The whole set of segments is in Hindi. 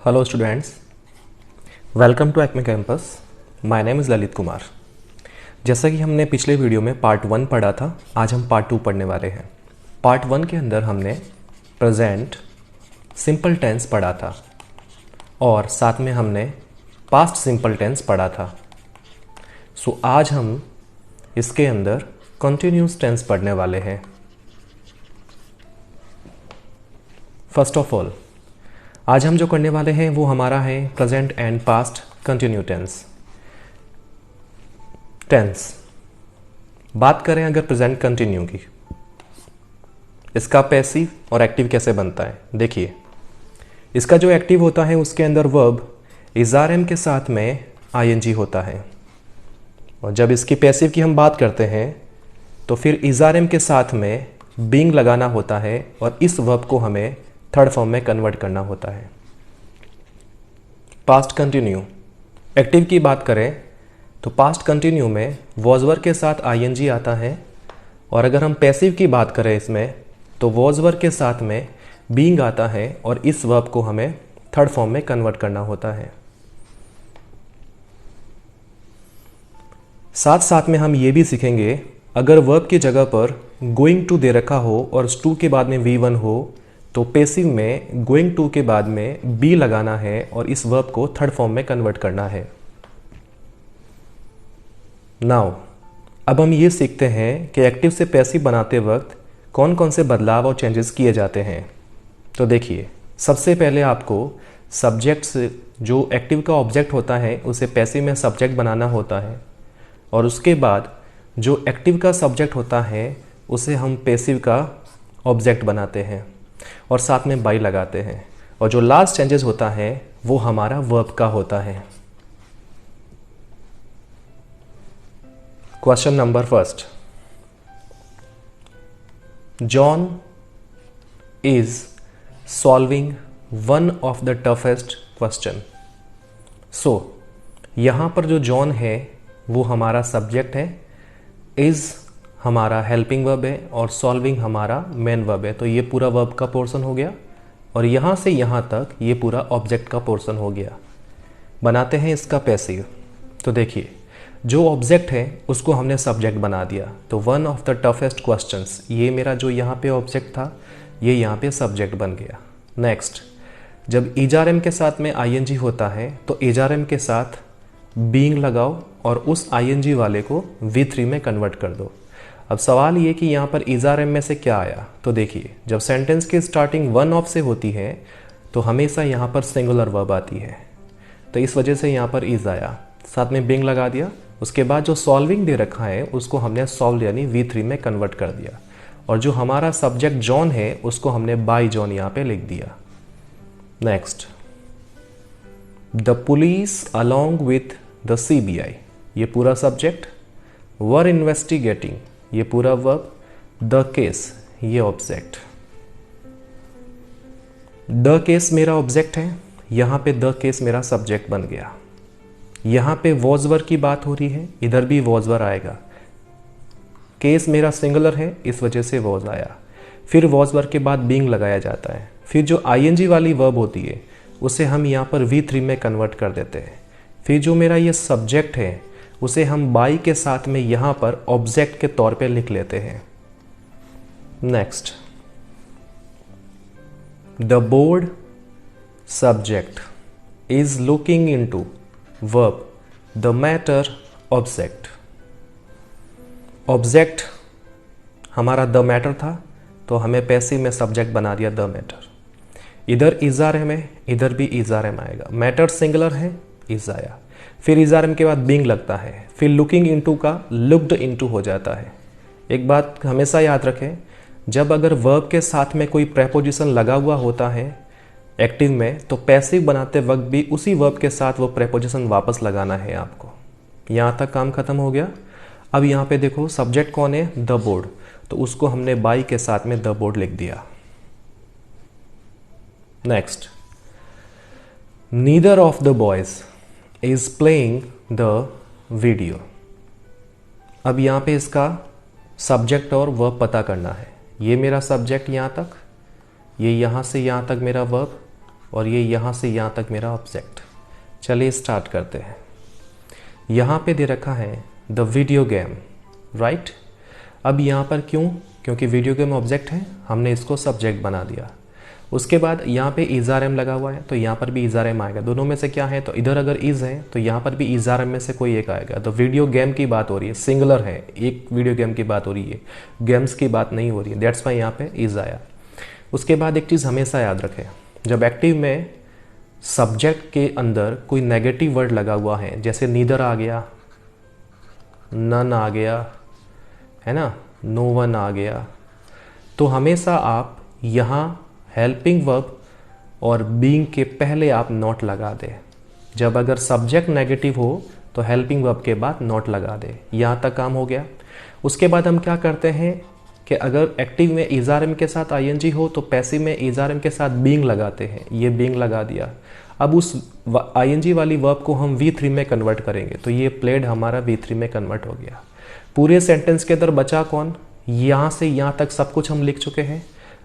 Hello students, welcome to Acme campus. My name is Lalit Kumar. जैसा कि हमने पिछले वीडियो में पार्ट 1 पढ़ा था, आज हम पार्ट 2 पढ़ने वाले हैं। पार्ट 1 के अंदर हमने प्रेजेंट सिंपल टेंस पढ़ा था और साथ में हमने पास्ट सिंपल टेंस पढ़ा था। सो आज हम इसके अंदर कंटिन्यूस टेंस पढ़ने वाले हैं। फर्स्ट ऑफ ऑल, आज हम जो करने वाले हैं वो हमारा है present and past continue tense. बात करें अगर प्रेजेंट कंटिन्यू की, इसका पैसिव और एक्टिव कैसे बनता है। देखिए, इसका जो एक्टिव होता है उसके अंदर वर्ब इज़ारएम के साथ में आईएनजी होता है, और जब इसकी पैसिव की हम बात करते हैं तो फिर इज़ारएम के साथ में बीइंग लगाना होता है और इस वर्ब को हमें थर्ड फॉर्म में कन्वर्ट करना होता है। पास्ट कंटिन्यू एक्टिव की बात करें तो पास्ट कंटिन्यू में वॉज वर्ब के साथ आईएनजी आता है, और अगर हम पैसिव की बात करें इसमें तो वॉज वर्ब के साथ में बीइंग आता है और इस वर्ब को हमें थर्ड फॉर्म में कन्वर्ट करना होता है। साथ साथ में हम ये भी सीखेंगे, अगर वर्ब की जगह पर गोइंग टू दे रखा हो और टू के बाद में V1 हो तो पैसिव में गोइंग टू के बाद में बी लगाना है और इस वर्ब को थर्ड फॉर्म में कन्वर्ट करना है। नाउ अब हम ये सीखते हैं कि एक्टिव से पैसिव बनाते वक्त कौन कौन से बदलाव और चेंजेस किए जाते हैं। तो देखिए, सबसे पहले आपको सब्जेक्ट से, जो एक्टिव का ऑब्जेक्ट होता है उसे पैसिव में सब्जेक्ट बनाना होता है, और उसके बाद जो एक्टिव का सब्जेक्ट होता है उसे हम पैसिव का ऑब्जेक्ट बनाते हैं और साथ में बाई लगाते हैं, और जो लास्ट चेंजेस होता है वो हमारा वर्ब का होता है। Question number first, John is solving one of the toughest question. So यहां पर जो जॉन है वो हमारा सब्जेक्ट है, इज हमारा हेल्पिंग वर्ब है और सॉल्विंग हमारा मेन वर्ब है। तो ये पूरा वर्ब का पोर्शन हो गया, और यहाँ से यहाँ तक ये पूरा ऑब्जेक्ट का पोर्शन हो गया। बनाते हैं इसका पैसिव। तो देखिए, जो ऑब्जेक्ट है उसको हमने सब्जेक्ट बना दिया, तो one of the toughest questions, ये मेरा जो यहाँ पे ऑब्जेक्ट था ये यहाँ पे सब्जेक्ट बन गया। नेक्स्ट, जब इजारएम के साथ में आईएनजी होता है तो इजारएम के साथ बीइंग लगाओ और उस आईएनजी वाले को V3 में कन्वर्ट कर दो। अब सवाल ये कि यहाँ पर इज़ारएम में से क्या आया। तो देखिए, जब सेंटेंस की स्टार्टिंग वन ऑफ से होती है तो हमेशा यहाँ पर सिंगुलर वर्ब आती है, तो इस वजह से यहाँ पर इज आया, साथ में बीइंग लगा दिया। उसके बाद जो सॉल्विंग दे रखा है उसको हमने सॉल्व यानी V3 में कन्वर्ट कर दिया, और जो हमारा सब्जेक्ट जॉन है उसको हमने बाय जॉन यहाँ पे लिख दिया। Next, the police along with the CBI, ये पूरा सब्जेक्ट, वर इन्वेस्टिगेटिंग, ये पूरा वर्ब, द केस, ये ऑब्जेक्ट। द केस मेरा ऑब्जेक्ट है, यहां पे द केस मेरा सब्जेक्ट बन गया। यहां पे वॉज वर्ब की बात हो रही है, इधर भी वॉज वर्ब आएगा। केस मेरा सिंगुलर है, इस वजह से वॉज आया। फिर वॉज वर्ब के बाद बीइंग लगाया जाता है। फिर जो आईएनजी वाली वर्ब होती है उसे हम यहाँ पर V3 में कन्वर्ट कर देते हैं। फिर जो मेरा ये सब्जेक्ट है उसे हम बाई के साथ में यहां पर ऑब्जेक्ट के तौर पे लिख लेते हैं। Next, the board subject is looking into verb the matter object. Object हमारा द मैटर था, तो हमें पैसिव में सब्जेक्ट बना दिया द मैटर। इधर इज़ारएम है, इधर भी इज़ारएम आएगा। मैटर सिंगुलर है, इज आया। फिर इज़ारएम के बाद बीइंग लगता है, फिर लुकिंग इनटू का लुक्ड इनटू हो जाता है। एक बात हमेशा याद रखें, जब अगर वर्ब के साथ में कोई प्रेपोजिशन लगा हुआ होता है एक्टिव में, तो पैसिव बनाते वक्त भी उसी वर्ब के साथ वो प्रेपोजिशन वापस लगाना है आपको। यहाँ तक काम खत्म हो गया। अब यहाँ पे देखो, सब्जेक्ट कौन है, द बोर्ड, तो उसको हमने बाई के साथ में द बोर्ड लिख दिया। Next, neither of the boys is playing the video. अब यहाँ पे इसका सब्जेक्ट और वर्ब पता करना है। ये मेरा सब्जेक्ट यहाँ तक, ये यहाँ से यहाँ तक मेरा वर्ब, और ये यहाँ से यहाँ तक मेरा ऑब्जेक्ट। चलिए स्टार्ट करते हैं। यहाँ पे दे रखा है द वीडियो गेम, राइट। अब यहाँ पर क्यों? क्योंकि वीडियो गेम ऑब्जेक्ट है, हमने इसको सब्जेक्ट बना दिया। उसके बाद यहाँ पे इज़-आर-एम लगा हुआ है, तो यहाँ पर भी इज़-आर-एम आएगा। दोनों में से क्या है? तो इधर अगर इज़ है तो यहाँ पर भी इज़-आर-एम में से कोई एक आएगा। तो वीडियो गेम की बात हो रही है, सिंगुलर है, एक वीडियो गेम की बात हो रही है, गेम्स की बात नहीं हो रही है। दैट्स वाई यहाँ पे इज़ आया। उसके बाद एक चीज़ हमेशा याद रखें, जब एक्टिव में सब्जेक्ट के अंदर कोई नेगेटिव वर्ड लगा हुआ है, जैसे नीदर आ गया, नन आ गया, है ना, नो वन आ गया, तो हमेशा आप यहाँ हेल्पिंग वर्ब और बीइंग के पहले आप नॉट लगा दें। जब अगर सब्जेक्ट नेगेटिव हो तो हेल्पिंग वर्ब के बाद नॉट लगा दें। यहाँ तक काम हो गया। उसके बाद हम क्या करते हैं कि अगर एक्टिव में इज़-आर-एम के साथ आईएनजी हो तो पैसिव में इज़-आर-एम के साथ बीइंग लगाते हैं। ये बीइंग लगा दिया। अब उस आईएनजी वाली वर्ब को हम V3 में कन्वर्ट करेंगे, तो ये प्लेड हमारा V3 में कन्वर्ट हो गया। पूरे सेंटेंस के अंदर बचा कौन? यहाँ से यहाँ तक सब कुछ हम लिख चुके हैं,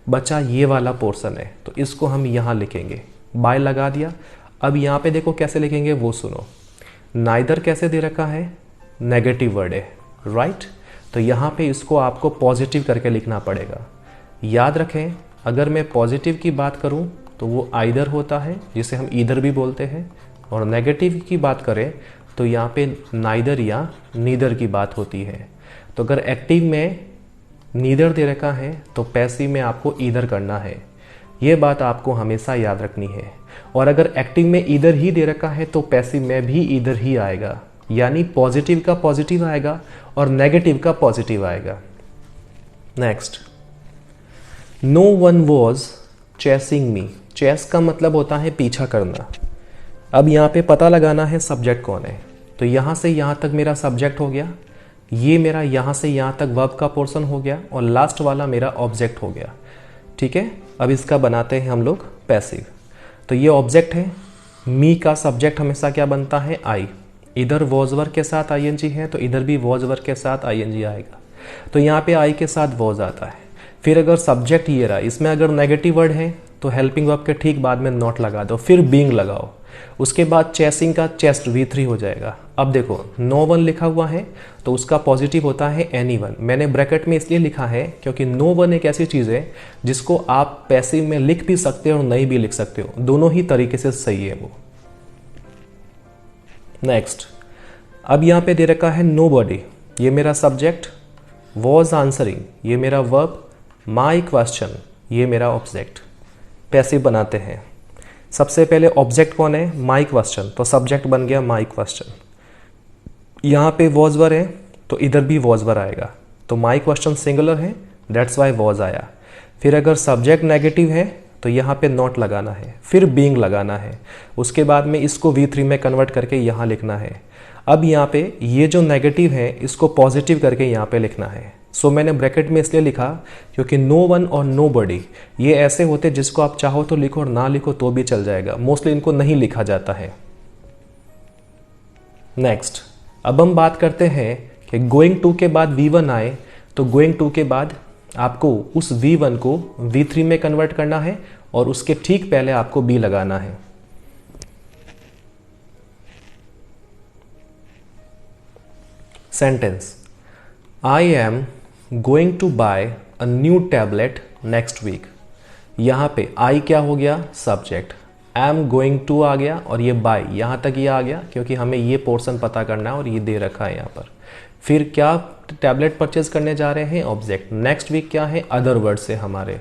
बचा ये वाला पोर्शन है, तो इसको हम यहाँ लिखेंगे। बाय लगा दिया। अब यहाँ पे देखो कैसे लिखेंगे वो सुनो। नाइदर कैसे दे रखा है? नेगेटिव वर्ड है, राइट। तो यहाँ पे इसको आपको पॉजिटिव करके लिखना पड़ेगा। याद रखें, अगर मैं पॉजिटिव की बात करूँ तो वो आइदर होता है, जिसे हम ईदर भी बोलते हैं, और नेगेटिव की बात करें तो यहाँ पे नाइदर या नीदर की बात होती है। तो अगर एक्टिव में नीदर दे रखा है तो पैसिव में आपको ईदर करना है। ये बात आपको हमेशा याद रखनी है। और अगर एक्टिव में ईदर ही दे रखा है तो पैसिव में भी ईदर ही आएगा, यानी पॉजिटिव का पॉजिटिव आएगा और नेगेटिव का पॉजिटिव आएगा। Next, no one was chasing me. Chase का मतलब होता है पीछा करना। अब यहाँ पे पता लगाना है सब्जेक्ट कौन है। तो यहाँ से यहाँ तक मेरा सब्जेक्ट हो गया, ये मेरा यहाँ से यहाँ तक वर्ब का पोर्शन हो गया, और लास्ट वाला मेरा ऑब्जेक्ट हो गया। ठीक है, अब इसका बनाते हैं हम लोग पैसिव। तो ये ऑब्जेक्ट है, मी का सब्जेक्ट हमेशा क्या बनता है? आई। इधर वॉज वर्ब के साथ आईएनजी है तो इधर भी वॉज वर्ब के साथ आईएनजी आएगा। तो यहाँ पे आई के साथ वॉज आता है। फिर अगर सब्जेक्ट ये रहा, इसमें अगर नेगेटिव वर्ड है तो हेल्पिंग वर्ब के ठीक बाद में नॉट लगा दो, फिर बीइंग लगाओ। उसके बाद चेसिंग का चेस्ट V3 हो जाएगा। अब देखो नो वन लिखा हुआ है तो उसका पॉजिटिव होता है एनी वन। मैंने ब्रैकेट में इसलिए लिखा है क्योंकि नो वन एक ऐसी चीज़ है जिसको आप पैसिव में लिख भी सकते हो और नहीं भी लिख सकते हो, दोनों ही तरीके से सही है वो। नेक्स्ट, अब यहाँ पे दे रखा है नोबडी, ये मेरा सब्जेक्ट, वॉज आंसरिंग ये मेरा वर्ब, माई क्वेश्चन ये मेरा ऑब्जेक्ट। पैसिव बनाते हैं। सबसे पहले ऑब्जेक्ट कौन है? माई क्वेश्चन, तो सब्जेक्ट बन गया माई क्वेश्चन। यहाँ पे वॉज वर है तो इधर भी वॉज वर आएगा, तो माई क्वेश्चन सिंगुलर है, दैट्स वाई वॉज आया। फिर अगर सब्जेक्ट नेगेटिव है तो यहाँ पे नॉट लगाना है, फिर बीइंग लगाना है। उसके बाद में इसको V3 में कन्वर्ट करके यहाँ लिखना है। अब यहाँ पे ये जो नेगेटिव है इसको पॉजिटिव करके यहाँ पे लिखना है। सो मैंने ब्रैकेट में इसलिए लिखा क्योंकि नो वन और नो बडी ये ऐसे होते जिसको आप चाहो तो लिखो और ना लिखो तो भी चल जाएगा, मोस्टली इनको नहीं लिखा जाता है। नेक्स्ट, अब हम बात करते हैं कि गोइंग टू के बाद V1 आए तो गोइंग टू के बाद आपको उस V1 को V3 में कन्वर्ट करना है और उसके ठीक पहले आपको B लगाना है। Sentence, I am going to buy a new tablet next week. यहाँ पे आई क्या हो गया? सब्जेक्ट। एम गोइंग टू आ गया और ये बाय यहाँ तक ये आ गया क्योंकि हमें ये पोर्शन पता करना है और ये दे रखा है यहाँ पर। फिर क्या टैबलेट परचेज करने जा रहे हैं? ऑब्जेक्ट। नेक्स्ट वीक क्या है? अदर वर्ड्स है हमारे।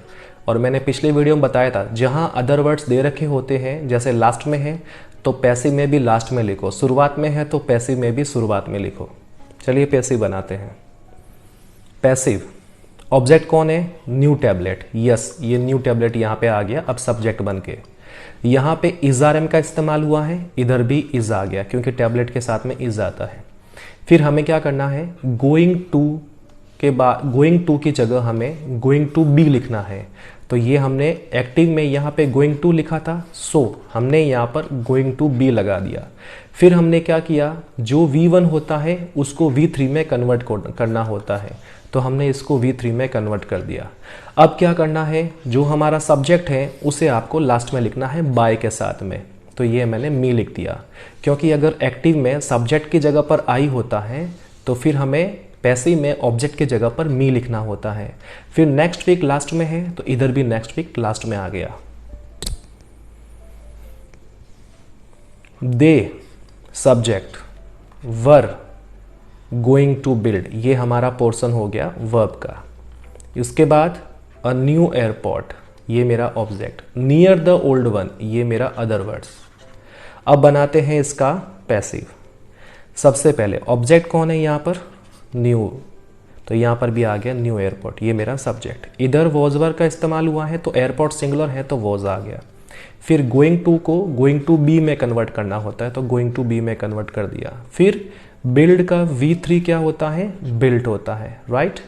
और मैंने पिछले वीडियो में बताया था जहाँ अदर वर्ड्स दे रखे होते हैं, जैसे लास्ट में है तो पैसिव में भी लास्ट में लिखो, शुरुआत में है तो पैसिव में भी शुरुआत में लिखो। चलिए पैसिव बनाते हैं। पैसिव ऑब्जेक्ट कौन है? New tablet. यस, ये न्यू टैबलेट यहाँ पे आ गया अब सब्जेक्ट बन के। यहाँ पे इज़-आर-एम का इस्तेमाल हुआ है, इधर भी इज़ आ गया क्योंकि टैबलेट के साथ में इज़ आता है। फिर हमें क्या करना है? गोइंग टू के बाद गोइंग टू की जगह हमें गोइंग टू बी लिखना है। तो ये हमने एक्टिव में यहाँ पे गोइंग टू लिखा था, सो हमने यहाँ पर गोइंग टू बी लगा दिया। फिर हमने क्या किया? जो V1 होता है उसको V3 में कन्वर्ट करना होता है। तो हमने इसको V3 में कन्वर्ट कर दिया। अब क्या करना है, जो हमारा सब्जेक्ट है उसे आपको लास्ट में लिखना है बाय के साथ में। तो ये मैंने मी लिख दिया, क्योंकि अगर एक्टिव में सब्जेक्ट की जगह पर आई होता है तो फिर हमें पैसिव में ऑब्जेक्ट की जगह पर मी लिखना होता है। फिर नेक्स्ट वीक लास्ट में है तो इधर भी नेक्स्ट वीक लास्ट में आ गया। They subject were going to build, ये हमारा पोर्शन हो गया वर्ब का। इसके बाद अ न्यू एयरपोर्ट, ये मेरा object. Near the old one, ये मेरा अदर वर्ड्स। अब बनाते हैं इसका पैसिव। सबसे पहले ऑब्जेक्ट कौन है यहाँ पर, न्यू, तो यहाँ पर भी आ गया न्यू एयरपोर्ट, ये मेरा सब्जेक्ट। इधर वॉज वर्ब का इस्तेमाल हुआ है तो एयरपोर्ट सिंगुलर है तो वॉज आ गया। फिर गोइंग टू को गोइंग टू बी में कन्वर्ट करना होता है तो गोइंग टू बी में कन्वर्ट कर दिया। फिर बिल्ड का V3 क्या होता है, बिल्ट होता है, राइट।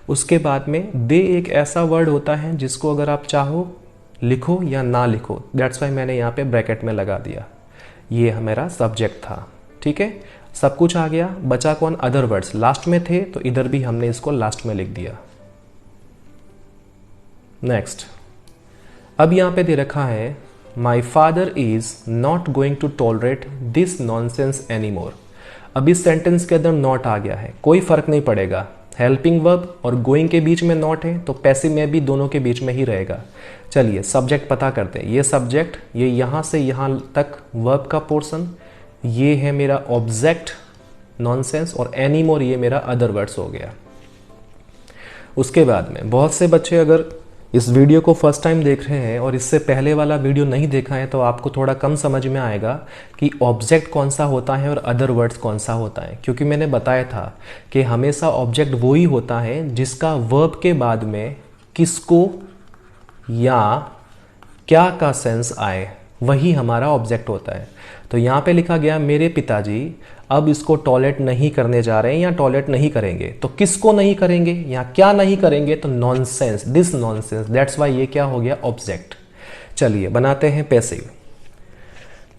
उसके बाद में दे एक ऐसा वर्ड होता है जिसको अगर आप चाहो लिखो या ना लिखो, दैट्स वाई मैंने यहाँ पे ब्रैकेट में लगा दिया। ये मेरा सब्जेक्ट था, ठीक है। सब कुछ आ गया, बचा कौन, अदर वर्ड्स लास्ट में थे तो इधर भी हमने इसको लास्ट में लिख दिया। नेक्स्ट, अब यहाँ पे दे रखा है my father is not going to tolerate this nonsense any more. अब इस सेंटेंस के अंदर नॉट आ गया है, कोई फर्क नहीं पड़ेगा। हेल्पिंग वर्ब और गोइंग के बीच में नॉट है तो पैसिव में भी दोनों के बीच में ही रहेगा। चलिए सब्जेक्ट पता करते हैं। ये सब्जेक्ट, ये यहाँ से यहाँ तक वर्ब का पोर्शन, ये है मेरा ऑब्जेक्ट नॉनसेंस, और एनी मोर ये मेरा अदर वर्ड्स हो गया। उसके बाद में बहुत से बच्चे अगर इस वीडियो को फर्स्ट टाइम देख रहे हैं और इससे पहले वाला वीडियो नहीं देखा है तो आपको थोड़ा कम समझ में आएगा कि ऑब्जेक्ट कौन सा होता है और अदर वर्ड्स कौन सा होता है। क्योंकि मैंने बताया था कि हमेशा ऑब्जेक्ट वो ही होता है जिसका वर्ब के बाद में किसको या क्या का सेंस आए, वही हमारा ऑब्जेक्ट होता है। तो यहाँ पे लिखा गया मेरे पिताजी अब इसको टॉयलेट नहीं करने जा रहे हैं या टॉयलेट नहीं करेंगे। तो किसको नहीं करेंगे या क्या नहीं करेंगे, तो nonsense, this nonsense, that's why ये क्या हो गया, ऑब्जेक्ट। चलिए बनाते हैं पैसिव।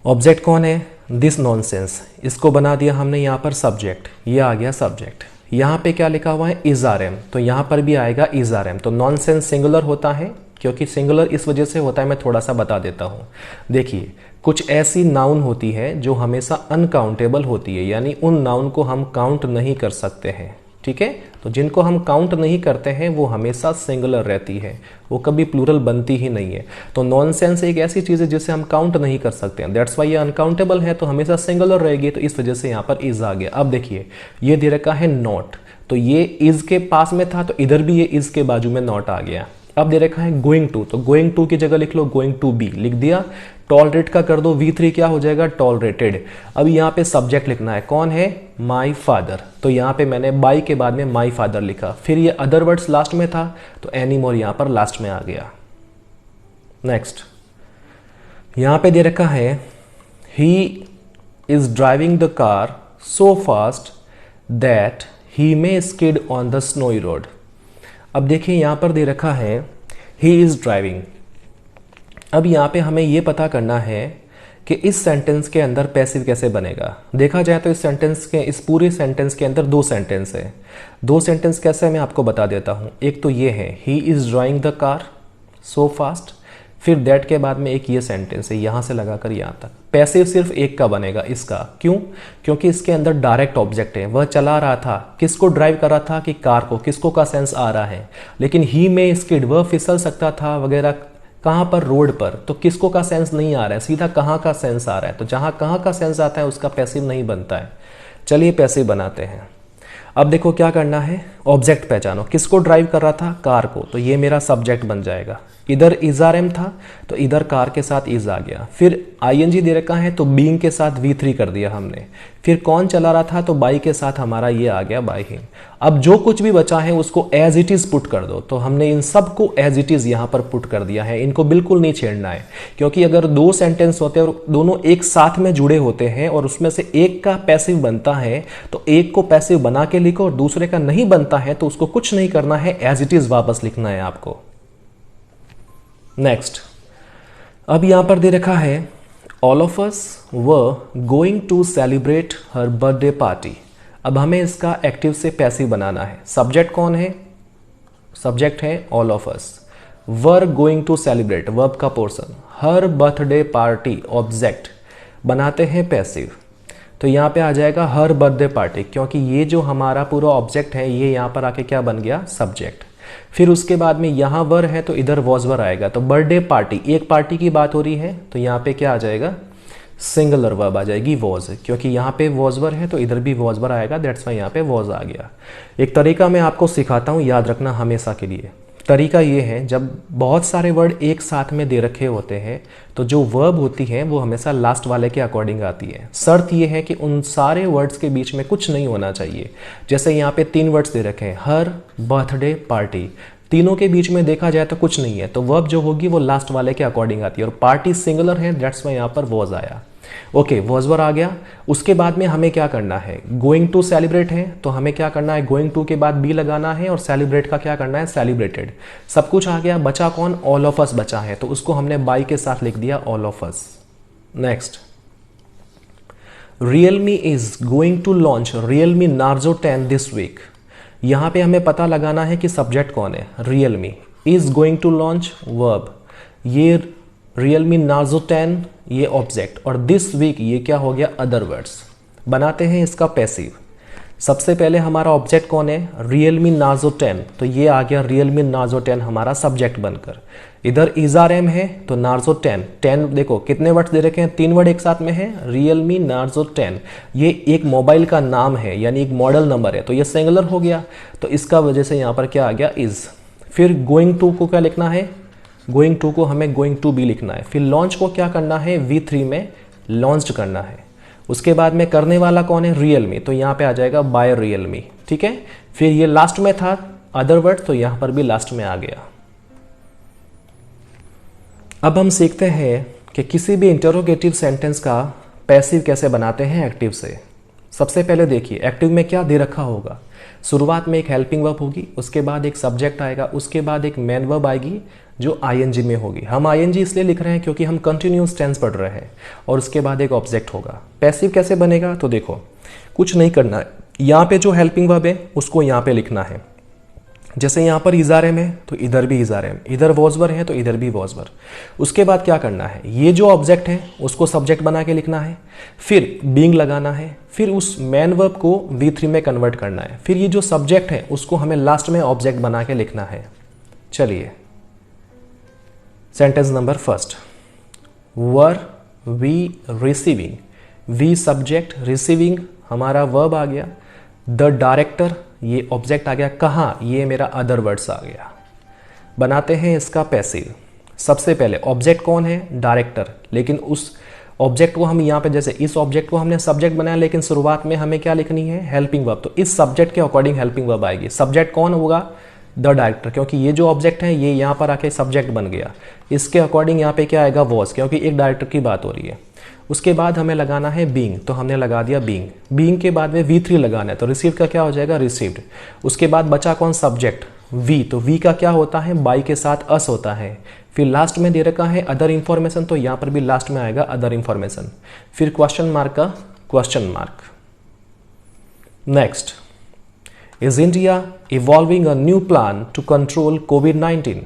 ऑब्जेक्ट कौन है, दिस नॉनसेंस, इसको बना दिया हमने यहाँ पर सब्जेक्ट, ये आ गया सब्जेक्ट। यहाँ पे क्या लिखा हुआ है, इज आर एम, तो यहाँ पर भी आएगा इज आर एम। तो नॉनसेंस सिंगुलर होता है, क्योंकि सिंगुलर इस वजह से होता है, मैं थोड़ा सा बता देता हूँ। देखिए कुछ ऐसी नाउन होती है जो हमेशा अनकाउंटेबल होती है, यानी उन नाउन को हम काउंट नहीं कर सकते हैं, ठीक है। तो जिनको हम काउंट नहीं करते हैं वो हमेशा सिंगुलर रहती है, वो कभी प्लूरल बनती ही नहीं है। तो नॉनसेंस एक ऐसी चीज़ है जिसे हम काउंट नहीं कर सकते हैं, दैट्स वाई ये अनकाउंटेबल है, तो हमेशा सिंगुलर रहेगी, तो इस वजह से यहाँ पर इज आ गया। अब देखिए ये दे रखा है नॉट, तो ये इज के पास में था तो इधर भी ये इज के बाजू में नॉट आ गया। अब दे रखा है गोइंग टू, तो गोइंग टू की जगह लिख लो गोइंग टू बी, लिख दिया। टॉलरेट का कर दो V3, क्या हो जाएगा, टॉलरेटेड। अब यहाँ पे सब्जेक्ट लिखना है, कौन है, माई फादर, तो यहाँ पे मैंने बाई के बाद में माई फादर लिखा। फिर ये अदर वर्ड्स लास्ट में था तो एनी मोर यहाँ पर लास्ट में आ गया। नेक्स्ट, यहाँ पे दे रखा है he is driving the car so fast that he may skid on the snowy road. अब देखिए यहाँ पर दे रखा है ही इज ड्राइविंग। अब यहाँ पे हमें ये पता करना है कि इस सेंटेंस के अंदर पैसिव कैसे बनेगा। देखा जाए तो इस पूरे सेंटेंस के अंदर दो सेंटेंस है। दो सेंटेंस कैसे है मैं आपको बता देता हूँ। एक तो ये है he is drawing the car so fast, फिर दैट के बाद में एक ये सेंटेंस है यहाँ से लगाकर यहाँ तक। पैसिव सिर्फ एक का बनेगा इसका, क्यों, क्योंकि इसके अंदर डायरेक्ट ऑब्जेक्ट है, वह चला रहा था, किसको ड्राइव कर रहा था, कि कार को, किसको का सेंस आ रहा है। लेकिन ही में स्किड, वह फिसल सकता था वगैरह, कहाँ पर, रोड पर, तो किसको का सेंस नहीं आ रहा है, सीधा कहाँ का सेंस आ रहा है। तो जहाँ कहाँ का सेंस आता है उसका पैसिव नहीं बनता है। चलिए पैसिव बनाते हैं। अब देखो क्या करना है, ऑब्जेक्ट पहचानो, किसको ड्राइव कर रहा था, कार को, तो ये मेरा सब्जेक्ट बन जाएगा। इधर इज आर एम था तो इधर कार के साथ इज आ गया। फिर आईएनजी दे रखा है तो बीइंग के साथ V3 कर दिया हमने। फिर कौन चला रहा था तो बाई के साथ हमारा ये आ गया बाई हिम। अब जो कुछ भी बचा है उसको एज इट इज पुट कर दो, तो हमने इन सब को एज इट इज यहाँ पर पुट कर दिया है। इनको बिल्कुल नहीं छेड़ना है, क्योंकि अगर दो सेंटेंस होते हैं और दोनों एक साथ में जुड़े होते हैं और उसमें से एक का पैसिव बनता है तो एक को पैसिव बना के लिखो, और दूसरे का नहीं बनता है तो उसको कुछ नहीं करना है, एज इट इज वापस लिखना है आपको। नेक्स्ट, अब यहां पर दे रखा है all of us were going to celebrate her birthday party. अब हमें इसका एक्टिव से पैसिव बनाना है। सब्जेक्ट कौन है? सब्जेक्ट है all of us. Were going to celebrate, verb का portion. Her birthday party, object, बनाते हैं पैसिव। तो यहाँ पे आ जाएगा हर बर्थडे पार्टी, क्योंकि ये जो हमारा पूरा ऑब्जेक्ट है ये यहाँ पर आके क्या बन गया? सब्जेक्ट। फिर उसके बाद में यहाँ वर है तो इधर वॉज वर आएगा। तो बर्थडे पार्टी, एक पार्टी की बात हो रही है तो यहाँ पे क्या आ जाएगा? सिंगुलर वर्ब आ जाएगी वॉज, क्योंकि यहाँ पे वॉज वर है तो इधर भी वॉज वर आएगा, दैट्स वाई यहाँ पे वॉज आ गया। एक तरीका मैं आपको सिखाता हूँ, याद रखना हमेशा के लिए। तरीका ये है, जब बहुत सारे वर्ड एक साथ में दे रखे होते हैं तो जो वर्ब होती है वो हमेशा लास्ट वाले के अकॉर्डिंग आती है। शर्त ये है कि उन सारे वर्ड्स के बीच में कुछ नहीं होना चाहिए। जैसे यहाँ पे 3 वर्ड्स दे रखे हैं, हर, बर्थडे, पार्टी, तीनों के बीच में देखा जाए तो कुछ नहीं है, तो वर्ब जो होगी वो लास्ट वाले के अकॉर्डिंग आती है। और पार्टी सिंगुलर है, दैट्स वाई यहाँ पर वॉज आया। ओके, वॉज वर आ गया। उसके बाद में हमें क्या करना है? गोइंग टू सेलिब्रेट है तो हमें क्या करना है? गोइंग टू के बाद बी लगाना है और सेलिब्रेट का क्या करना है? सेलिब्रेटेड। सब कुछ आ गया। बचा कौन? ऑल ऑफ अस बचा है, तो उसको हमने बाई के साथ लिख दिया, all of us. Next, Realme is going to launch Realme Narzo 10 this week. यहां पे हमें पता लगाना है कि सब्जेक्ट कौन है? Realme. Is going to launch verb, ये रियलमी नार्जो 10 ये ऑब्जेक्ट, और दिस वीक ये क्या हो गया? Other words. बनाते हैं इसका पैसिव। सबसे पहले हमारा ऑब्जेक्ट कौन है? रियलमी नार्जो 10, तो ये आ गया रियलमी नार्जो 10 हमारा सब्जेक्ट बनकर। इधर इज़ारएम है तो नार्जो 10 देखो कितने वर्ड्स दे रखे हैं? 3 वर्ड एक साथ में है, रियलमी नार्जो 10। ये एक मोबाइल का नाम है, यानी एक मॉडल नंबर है, तो ये सिंगुलर हो गया, तो इसका वजह से यहाँ पर क्या आ गया? इज। फिर गोइंग टू को क्या लिखना है? गोइंग टू को हमें गोइंग टू बी लिखना है। फिर लॉन्च को क्या करना है? V3 में लॉन्च्ड करना है। उसके बाद में करने वाला कौन है? रियलमी, तो यहाँ पे आ जाएगा बाय रियलमी। ठीक है, फिर ये लास्ट में था अदर वर्ड, तो यहाँ पर भी लास्ट में आ गया। अब हम सीखते हैं कि किसी भी इंटरोगेटिव सेंटेंस का पैसिव कैसे बनाते हैं एक्टिव से। सबसे पहले देखिए एक्टिव में क्या दे रखा होगा। शुरुआत में एक हेल्पिंग वर्ब होगी, उसके बाद एक सब्जेक्ट आएगा, उसके बाद एक मेन वर्ब आएगी जो आईएनजी में होगी। हम आईएनजी इसलिए लिख रहे हैं क्योंकि हम कंटिन्यूअस टेंस पढ़ रहे हैं, और उसके बाद एक ऑब्जेक्ट होगा। पैसिव कैसे बनेगा? तो देखो कुछ नहीं करना है, यहाँ पे जो हेल्पिंग वर्ब है उसको यहाँ पे लिखना है। जैसे यहाँ पर इज़ारएम है तो इधर भी इज़ारएम, इधर वॉजवर है तो इधर भी वॉजवर। उसके बाद क्या करना है? ये जो ऑब्जेक्ट है उसको सब्जेक्ट बना के लिखना है, फिर बीइंग लगाना है, फिर उस मेन वर्ब को V3 में कन्वर्ट करना है, फिर ये जो सब्जेक्ट है उसको हमें लास्ट में ऑब्जेक्ट बना के लिखना है। चलिए sentence number first, were we receiving, we subject, receiving हमारा वर्ब आ गया, द डायरेक्टर ये ऑब्जेक्ट आ गया, कहाँ? ये मेरा अदर वर्ड्स आ गया। बनाते हैं इसका पैसिव। सबसे पहले ऑब्जेक्ट कौन है? डायरेक्टर, लेकिन उस ऑब्जेक्ट को हम यहाँ पे जैसे इस ऑब्जेक्ट को हमने सब्जेक्ट बनाया, लेकिन शुरुआत में हमें क्या लिखनी है? हेल्पिंग वर्ब, तो इस सब्जेक्ट के अकॉर्डिंग हेल्पिंग वर्ब आएगी। सब्जेक्ट कौन होगा? द डायरेक्टर, क्योंकि ये जो ऑब्जेक्ट है ये यहाँ पर आके सब्जेक्ट बन गया। इसके अकॉर्डिंग यहाँ पे क्या आएगा? वॉज, क्योंकि एक डायरेक्टर की बात हो रही है। उसके बाद हमें लगाना है बीइंग, तो हमने लगा दिया बीइंग। बीइंग के बाद में V3 लगाना है, तो रिसीव्ड का क्या हो जाएगा? रिसीव्ड। उसके बाद बचा कौन? सब्जेक्ट V, तो V का क्या होता है? बाई के साथ अस होता है। फिर लास्ट में दे रखा है अदर इंफॉर्मेशन, तो यहाँ पर भी लास्ट में आएगा अदर इंफॉर्मेशन। फिर क्वेश्चन मार्क का question mark. Next, is India evolving a new plan to control COVID.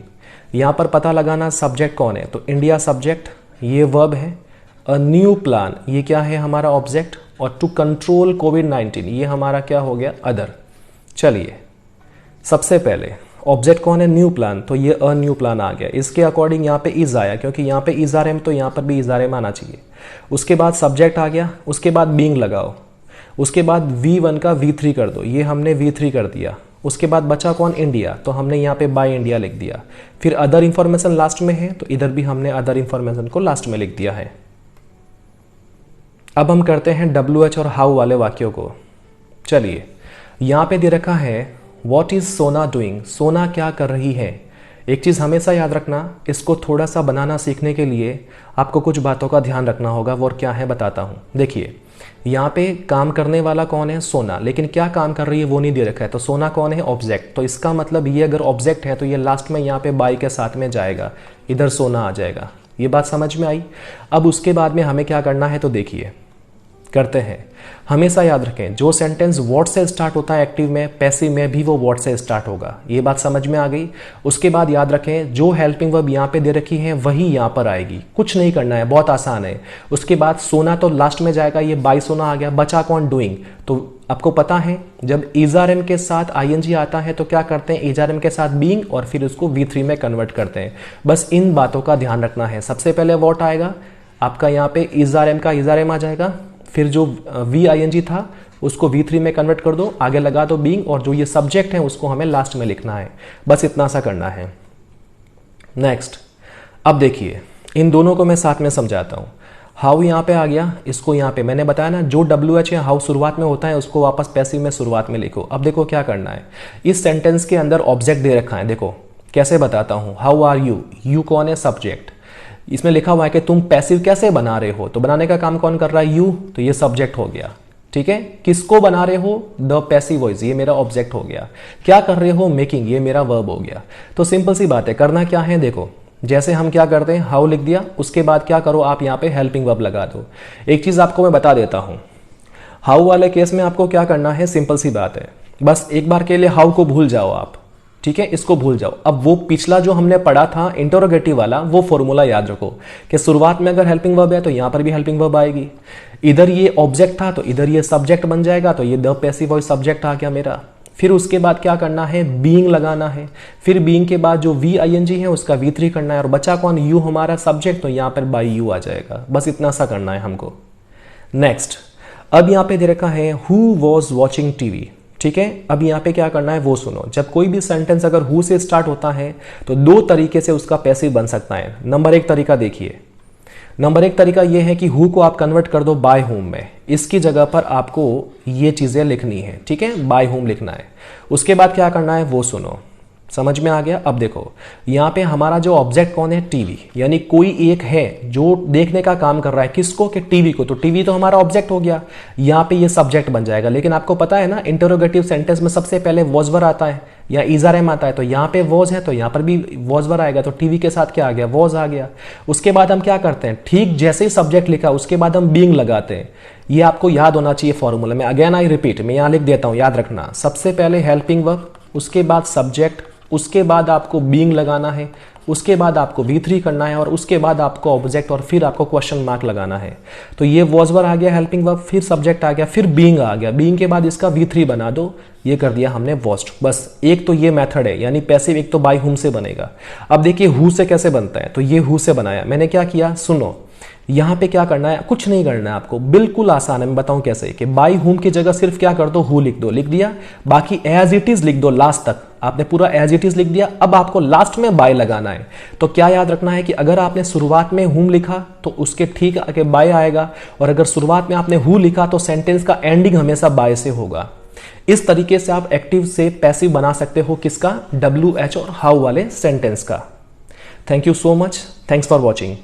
यहाँ पर पता लगाना सब्जेक्ट कौन है, तो इंडिया सब्जेक्ट, ये वर्ब है, अ न्यू प्लान ये क्या है? हमारा ऑब्जेक्ट, और टू कंट्रोल कोविड-19 ये हमारा क्या हो गया? अदर। चलिए सबसे पहले ऑब्जेक्ट कौन है? न्यू प्लान, तो ये अ न्यू प्लान आ गया। इसके अकॉर्डिंग यहाँ पे इज आया, क्योंकि यहाँ पे इज़ारएम, तो यहाँ पर भी इज़ारएम आना चाहिए। उसके बाद सब्जेक्ट आ गया, उसके बाद बीइंग लगाओ, उसके बाद V1 का V3 कर दो, ये हमने V3 कर दिया। उसके बाद बचा कौन? इंडिया, तो हमने यहाँ पे बाय इंडिया लिख दिया। फिर अदर इंफॉर्मेशन लास्ट में है, तो इधर भी हमने अदर इंफॉर्मेशन को लास्ट में लिख दिया है। अब हम करते हैं WH और हाउ वाले वाक्यों को। चलिए यहाँ पे दे रखा है व्हाट इज सोना डूइंग, सोना क्या कर रही है। एक चीज़ हमेशा याद रखना, इसको थोड़ा सा बनाना सीखने के लिए आपको कुछ बातों का ध्यान रखना होगा, वो क्या है बताता हूँ। देखिए यहाँ पे काम करने वाला कौन है? सोना, लेकिन क्या काम कर रही है वो नहीं दे रखा है, तो सोना कौन है? ऑब्जेक्ट, तो इसका मतलब ये अगर ऑब्जेक्ट है तो ये लास्ट में यहाँ पे बाई के साथ में जाएगा, इधर सोना आ जाएगा। ये बात समझ में आई। अब उसके बाद में हमें क्या करना है, तो देखिए करते हैं। हमेशा याद रखें, जो सेंटेंस व्हाट से स्टार्ट होता है एक्टिव में, पैसिव में भी वो व्हाट से स्टार्ट होगा। ये बात समझ में आ गई। उसके बाद याद रखें, जो हेल्पिंग वर्ब यहाँ पे दे रखी है वही यहाँ पर आएगी, कुछ नहीं करना है, बहुत आसान है। उसके बाद सोना तो लास्ट में जाएगा, ये बाई सोना आ गया, बचा कौन, डूइंग। तो आपको पता है जब इजआरएम के साथ आईएनजी आता है तो क्या करते हैं, इजआरएम के साथ बीइंग और फिर उसको V3 में कन्वर्ट करते हैं। बस इन बातों का ध्यान रखना है। सबसे पहले व्हाट आएगा आपका, यहाँ पे इजआरएम का इजआरएम आ जाएगा, फिर जो VING था उसको V3 में कन्वर्ट कर दो, आगे लगा दो बीइंग, और जो ये सब्जेक्ट है उसको हमें लास्ट में लिखना है। बस इतना सा करना है। नेक्स्ट, अब देखिए इन दोनों को मैं साथ में समझाता हूं। हाउ यहाँ पे आ गया, इसको यहाँ पे मैंने बताया ना, जो WH है हाउ शुरुआत में होता है उसको वापस पैसिव में शुरुआत में लिखो। अब देखो क्या करना है, इस सेंटेंस के अंदर ऑब्जेक्ट दे रखा है, देखो कैसे बताता हूं। हाउ आर यू, यू कौन है, सब्जेक्ट। इसमें लिखा हुआ है कि तुम पैसिव कैसे बना रहे हो, तो बनाने का काम कौन कर रहा है, यू, तो ये सब्जेक्ट हो गया। ठीक है, किसको बना रहे हो, द पैसिव वॉइस, ये मेरा ऑब्जेक्ट हो गया। क्या कर रहे हो, मेकिंग, ये मेरा वर्ब हो गया। तो सिंपल सी बात है, करना क्या है, देखो जैसे हम क्या करते हैं, हाउ लिख दिया, उसके बाद क्या करो आप यहाँ पे हेल्पिंग वर्ब लगा दो। एक चीज आपको मैं बता देता हूं, हाउ वाले केस में आपको क्या करना है, सिंपल सी बात है, बस एक बार के लिए हाउ को भूल जाओ आप। ठीक है, इसको भूल जाओ। अब वो पिछला जो हमने पढ़ा था इंटरोगेटिव वाला, वो फॉर्मूला याद रखो कि शुरुआत में अगर हेल्पिंग वर्ब है तो यहां पर भी हेल्पिंग वर्ब आएगी। इधर ये ऑब्जेक्ट था तो इधर ये सब्जेक्ट बन जाएगा, तो ये द पैसिव वॉइस सब्जेक्ट आ गया मेरा। फिर उसके बाद क्या करना है, बीइंग लगाना है। फिर बीइंग के बाद जो VING है उसका V3 करना है, और बचा कौन, यू हमारा सब्जेक्ट, तो यहां पर बाई यू आ जाएगा। बस इतना सा करना है हमको। नेक्स्ट, अब यहां पे दे रखा है हु वॉज वॉचिंग टीवी। ठीक है, अब यहाँ पे क्या करना है वो सुनो। जब कोई भी सेंटेंस अगर हु से स्टार्ट होता है तो दो तरीके से उसका पैसिव बन सकता है। नंबर एक तरीका देखिए, नंबर एक तरीका यह है कि हु को आप कन्वर्ट कर दो बाय होम में, इसकी जगह पर आपको ये चीजें लिखनी है। ठीक है, बाय होम लिखना है। उसके बाद क्या करना है वो सुनो, समझ में आ गया। अब देखो यहाँ पे हमारा जो ऑब्जेक्ट कौन है, टीवी, यानी कोई एक है जो देखने का काम कर रहा है, किसको, कि टीवी को। तो टीवी तो हमारा ऑब्जेक्ट हो गया, यहाँ पे ये सब्जेक्ट बन जाएगा। लेकिन आपको पता है ना, इंटरोगेटिव सेंटेंस में सबसे पहले वॉज वर आता है या इजआरएम आता है, तो यहाँ पे वॉज है तो यहाँ पर भी वॉज वर आएगा, तो टीवी के साथ क्या आ गया, वॉज आ गया। उसके बाद हम क्या करते हैं, ठीक जैसे ही सब्जेक्ट लिखा उसके बाद हम बीइंग लगाते हैं। ये आपको याद होना चाहिए फॉर्मूला में। अगेन आई रिपीट, मैं यहाँ लिख देता हूँ, याद रखना। सबसे पहले हेल्पिंग वर्ब, उसके बाद सब्जेक्ट, उसके बाद आपको बीइंग लगाना है, उसके बाद आपको V3 करना है, और उसके बाद आपको ऑब्जेक्ट, और फिर आपको क्वेश्चन मार्क लगाना है। तो ये वॉज वर आ गया हेल्पिंग वर्ब, फिर सब्जेक्ट आ गया, फिर बीइंग आ गया, बीइंग के बाद इसका V3 बना दो, ये कर दिया हमने वॉच्ड। बस एक तो ये मेथड है, यानी पैसिव एक तो बाय हुम से बनेगा। अब देखिए हु से कैसे बनता है, तो ये हु से बनाया। मैंने क्या किया, सुनो यहां पे क्या करना है, कुछ नहीं करना है आपको, बिल्कुल आसान है। मैं बताऊं कैसे, कि बाय हुम की जगह सिर्फ क्या कर दो, हु लिख दो, लिख दिया, बाकी एज इट इज लिख दो, लास्ट तक आपने पूरा एज इट इज लिख दिया। अब आपको लास्ट में बाय लगाना है। तो क्या याद रखना है कि अगर आपने शुरुआत में हुम लिखा तो उसके ठीक आगे बाय आएगा, और अगर शुरुआत में आपने हु लिखा तो सेंटेंस का एंडिंग हमेशा बाय से होगा। इस तरीके से आप एक्टिव से पैसिव बना सकते हो, किसका, WH और हाउ वाले सेंटेंस का। Thank you so much, thanks for watching.